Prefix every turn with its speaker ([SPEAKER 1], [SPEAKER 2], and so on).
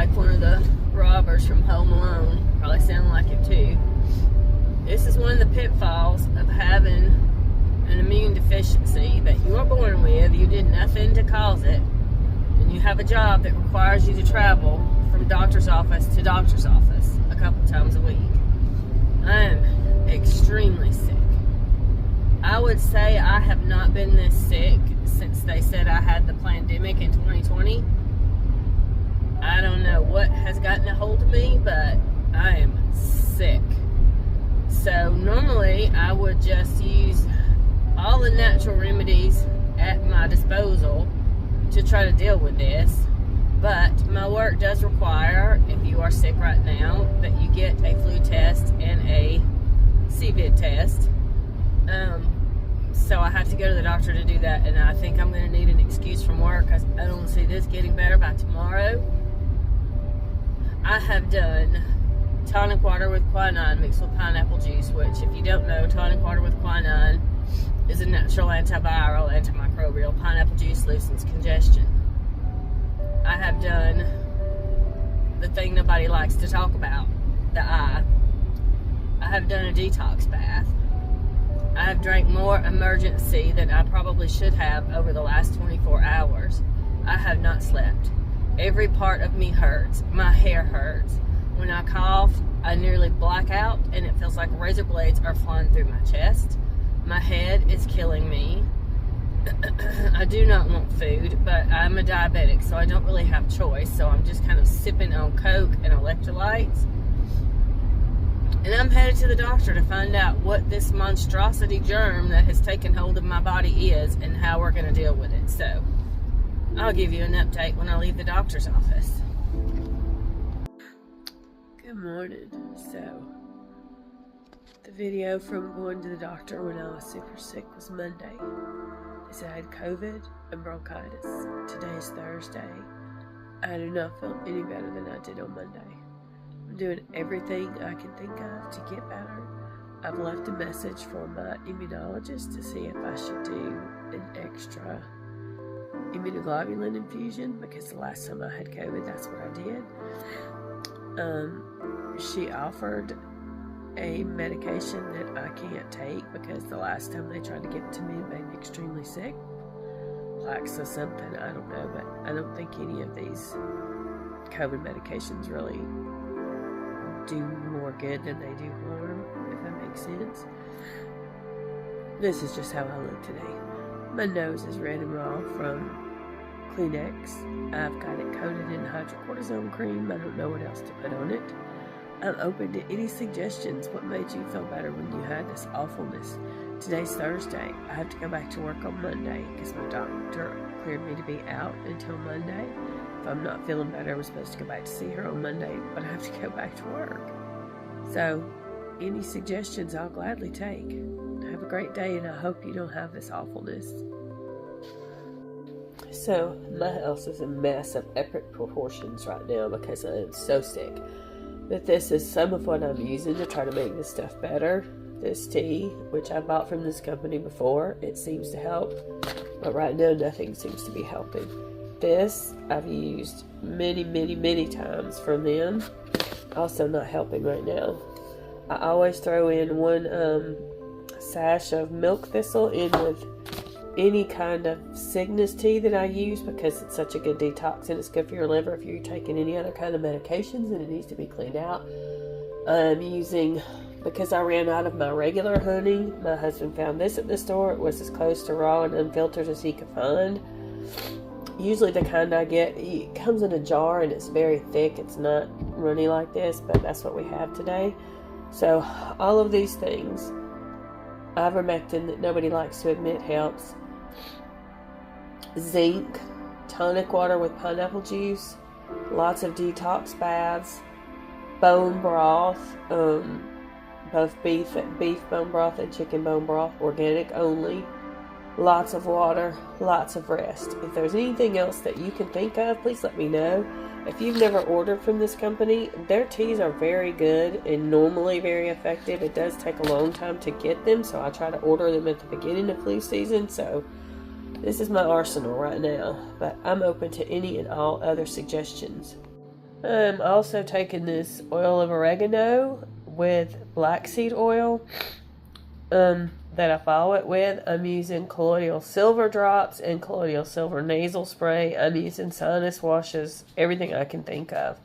[SPEAKER 1] like one of the robbers from Home Alone. Probably sound like it too. This is one of the pitfalls of having an immune deficiency that you are born with. You did nothing to cause it. And you have a job that requires you to travel from doctor's office to doctor's office a couple times a week. I am extremely sick. I would say I have not been this sick since they said I had the pandemic in 2020. I don't know what has gotten a hold of me, but I am sick. So normally I would just use all the natural remedies at my disposal to try to deal with this. But my work does require, if you are sick right now, that you get a flu test and a CVID test. So I have to go to the doctor to do that, and I think I'm going to need an excuse from work. I don't see this getting better by tomorrow. I have done tonic water with quinine mixed with pineapple juice, which, if you don't know, tonic water with quinine is a natural antiviral, antimicrobial. Pineapple juice loosens congestion. I have done the thing nobody likes to talk about, the eye. I have done a detox bath. I have drank more emergency than I probably should have over the last 24 hours. I have not slept. Every part of me hurts. My hair hurts. When I cough, I nearly black out, and it feels like razor blades are flying through my chest. My head is killing me. I do not want food, but I'm a diabetic, so I don't really have choice. So I'm just kind of sipping on Coke and electrolytes. And I'm headed to the doctor to find out what this monstrosity germ that has taken hold of my body is and how we're going to deal with it. So I'll give you an update when I leave the doctor's office. Good morning. So the video from going to the doctor when I was super sick was Monday. They said I had COVID and bronchitis. Today is Thursday. I do not feel any better than I did on Monday. I'm doing everything I can think of to get better. I've left a message for my immunologist to see if I should do an extra immunoglobulin infusion, because the last time I had COVID, that's what I did. She offered a medication that I can't take because the last time they tried to give it to me, it made me extremely sick. Plaques or something, I don't know, but I don't think any of these COVID medications really do more good than they do harm, if that makes sense. This is just how I look today. My nose is red and raw from Kleenex. I've got it coated in hydrocortisone cream. I don't know what else to put on it. I'm open to any suggestions. What made you feel better when you had this awfulness? Today's Thursday. I have to go back to work on Monday because my doctor cleared me to be out until Monday. If I'm not feeling better, I was supposed to go back to see her on Monday, but I have to go back to work. So, any suggestions I'll gladly take. Have a great day, and I hope you don't have this awfulness. So, my house is a mess of epic proportions right now because I am so sick. But this is some of what I'm using to try to make this stuff better. This tea, which I bought from this company before, it seems to help. But right now, nothing seems to be helping. This, I've used many times from them. Also not helping right now. I always throw in one sash of milk thistle in with any kind of sickness tea that I use because it's such a good detox and it's good for your liver if you're taking any other kind of medications and it needs to be cleaned out. I'm using, because I ran out of my regular honey, my husband found this at the store. It was as close to raw and unfiltered as he could find. Usually the kind I get, it comes in a jar and it's very thick. It's not runny like this, but that's what we have today. So all of these things, ivermectin that nobody likes to admit helps, zinc, tonic water with pineapple juice, lots of detox baths, bone broth, both beef bone broth and chicken bone broth, organic only, lots of water, lots of rest. If there's anything else that you can think of, please let me know. If you've never ordered from this company, their teas are very good and normally very effective. It does take a long time to get them, so I try to order them at the beginning of flu season. So this is my arsenal right now, but I'm open to any and all other suggestions. I'm also taking this oil of oregano with black seed oil that I follow it with. I'm using colloidal silver drops and colloidal silver nasal spray. I'm using sinus washes, everything I can think of.